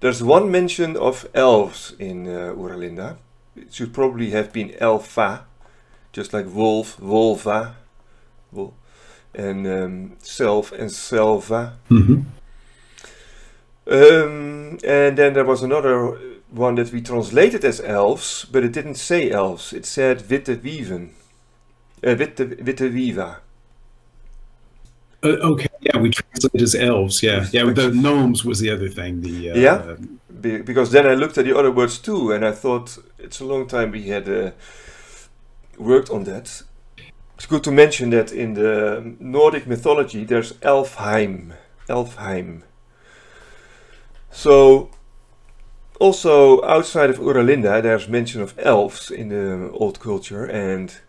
There's one mention of elves in Oera Linda. It should probably have been elfa, just like wolf, volva, and self and selva. Mm-hmm. And then there was another one that we translated as elves, but it didn't say elves. It said witte wieven, witte wiva. Okay, yeah, we translated as elves. Yeah, the gnomes was the other thing. Because then I looked at the other words too, and I thought it's a long time we had worked on that. It's good to mention that in the Nordic mythology there's Alfheim. So also outside of Oera Linda there's mention of elves in the old culture, and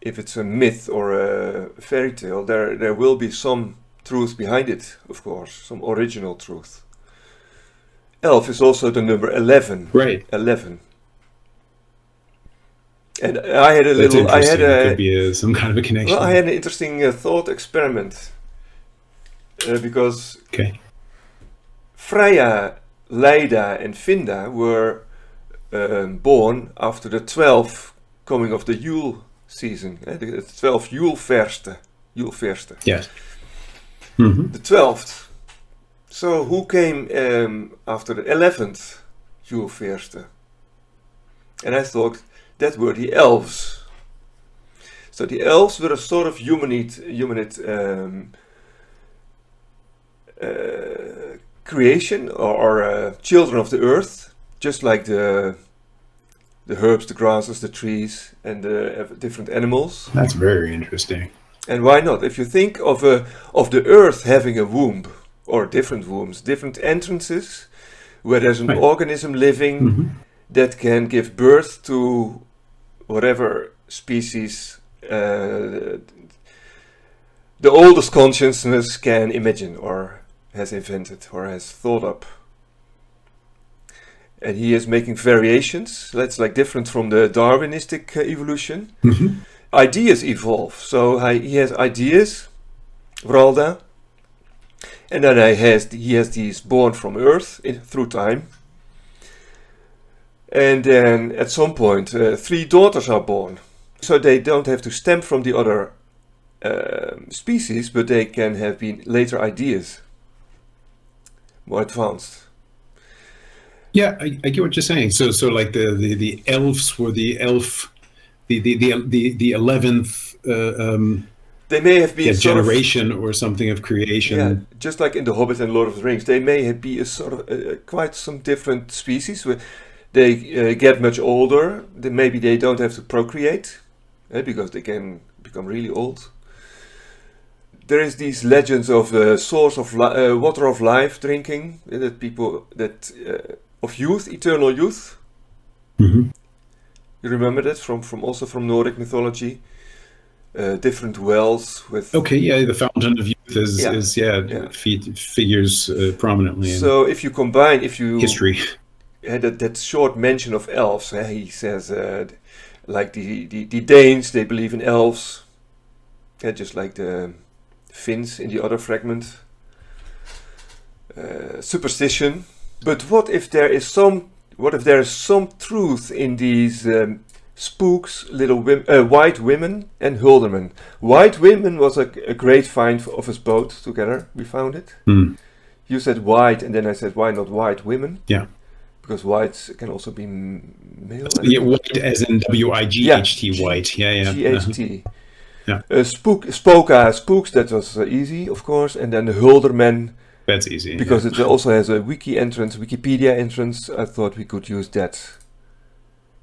if it's a myth or a fairy tale, there will be some truth behind it, of course, some original truth. Elf is also the number 11. Right. 11. And I had could be some kind of a connection. Well, I had an interesting thought experiment because Frya, Lyda, and Finda were born after the 12th coming of the Yule season, the 12th Yulefeast. Yes. Mm-hmm. The 12th. So who came after the 11th Yulefeast? And I thought that were the elves. So the elves were a sort of humanid creation or children of the earth, just like the herbs, the grasses, the trees, and the different animals. That's very interesting. And why not? If you think of the earth having a womb, or different wombs, different entrances, where there's an organism living that can give birth to whatever species the oldest consciousness can imagine, or has invented, or has thought up. And he is making variations. That's like different from the Darwinistic evolution. Mm-hmm. Ideas evolve. So he has ideas, Wralda, and then he has these born from Earth through time. And then at some point, 3 daughters are born. So they don't have to stem from the other species, but they can have been later ideas, more advanced. Yeah, I get what you're saying. So like the elves were the 11th. They may have been generation or something of creation. Yeah, just like in The Hobbit and Lord of the Rings, they may be a sort of quite some different species. Where they get much older. Maybe they don't have to procreate because they can become really old. There is these legends of the source of water of life drinking of youth, eternal youth. Mm-hmm. You remember that from Nordic mythology? Different wells with... Okay, yeah, the fountain of youth figures prominently so if you combine, history. That short mention of elves, he says, like the Danes, they believe in elves, just like the Finns in the other fragment. Superstition. But what if there is some truth in these spooks, white women and huldermen? White women was a great find of us both together. We found it. Mm. You said white, and then I said, why not white women? Yeah. Because whites can also be male. Yeah, white as in W-I-G-H-T, white. Yeah. G-H-T. Yeah. Spooks, that was easy, of course. And then the huldermen. That's easy. Because it also has a Wikipedia entrance. I thought we could use that.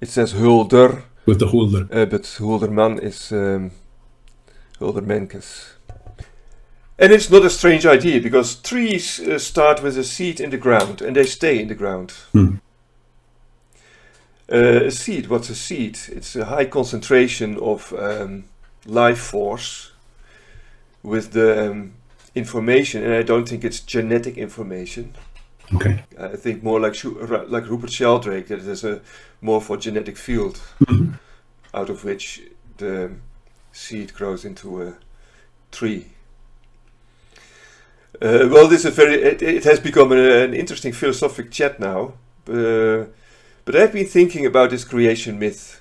It says hulder. With the hulder. But hulderman is uldermankes. And it's not a strange idea, because trees start with a seed in the ground, and they stay in the ground. A seed, what's a seed? It's a high concentration of life force with the information, and I don't think it's genetic information. Okay. I think more like Rupert Sheldrake, that there's a morphogenetic field out of which the seed grows into a tree. Well, this is a very. It has become an interesting philosophic chat now. But I've been thinking about this creation myth